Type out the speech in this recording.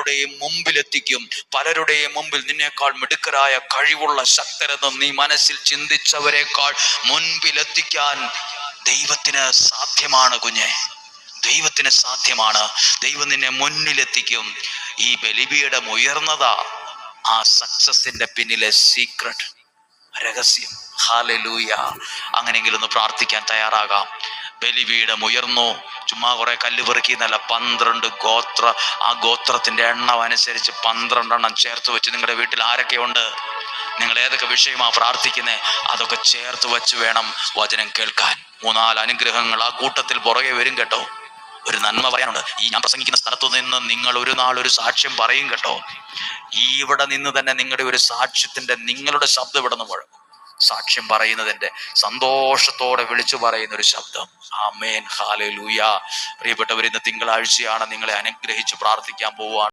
പലരുടെയും മുമ്പിലെത്തിക്കും. പലരുടെയും മുമ്പിൽ നിന്നേക്കാൾ മിടുക്കരായ കഴിവുള്ള ശക്തരെന്ന് നീ മനസ്സിൽ ചിന്തിച്ചവരെക്കാൾ മുൻപിലെത്തിക്കാൻ ദൈവത്തിന് സാധ്യമാണ് കുഞ്ഞെ. ദൈവത്തിന് സാധ്യമാണ്. ദൈവം നിന്നെ മുന്നിലെത്തിക്കും. ഈ ബലിപീഠം ഉയർന്നതാ ആ സക്സസിന്റെ പിന്നിലെ സീക്രട്ട്, രഹസ്യം. ഹല്ലേലൂയ. അങ്ങനെയെങ്കിലും ഒന്ന് പ്രാർത്ഥിക്കാൻ തയ്യാറാകാം. ബലിപീഠം ഉയർന്നു. ചുമ്മാ കുറെ കല്ല് പെറുക്കിന്നല്ല, 12 ഗോത്ര. ആ ഗോത്രത്തിന്റെ എണ്ണം അനുസരിച്ച് 12 എണ്ണം ചേർത്ത് വെച്ച് നിങ്ങളുടെ വീട്ടിൽ ആരൊക്കെയുണ്ട്, നിങ്ങൾ ഏതൊക്കെ വിഷയമാണ് പ്രാർത്ഥിക്കുന്നത്, അതൊക്കെ ചേർത്ത് വെച്ച് വേണം വചനം കേൾക്കാൻ. 3-4 അനുഗ്രഹങ്ങൾ ആ കൂട്ടത്തിൽ പുറകെ വരും കേട്ടോ. ഒരു നന്മ പറയാനുണ്ട്. ഈ ഞാൻ പ്രസംഗിക്കുന്ന സ്ഥലത്തു നിന്ന് നിങ്ങൾ ഒരു നാൾ ഒരു സാക്ഷ്യം പറയും കേട്ടോ. ഇവിടെ നിന്ന് തന്നെ നിങ്ങളുടെ ഒരു സാക്ഷ്യത്തിന്റെ, നിങ്ങളുടെ ശബ്ദം ഇവിടെ നിന്ന് മുഴങ്ങും. സാക്ഷ്യം പറയുന്നതിന്റെ സന്തോഷത്തോടെ വിളിച്ചു പറയുന്ന ഒരു ശബ്ദം. ആമേൻ. ഹല്ലേലൂയ. പ്രിയപ്പെട്ടവർ, ഇന്ന് തിങ്കളാഴ്ചയാണ്. നിങ്ങളെ അനുഗ്രഹിച്ച് പ്രാർത്ഥിക്കാൻ പോവുകയാണ്.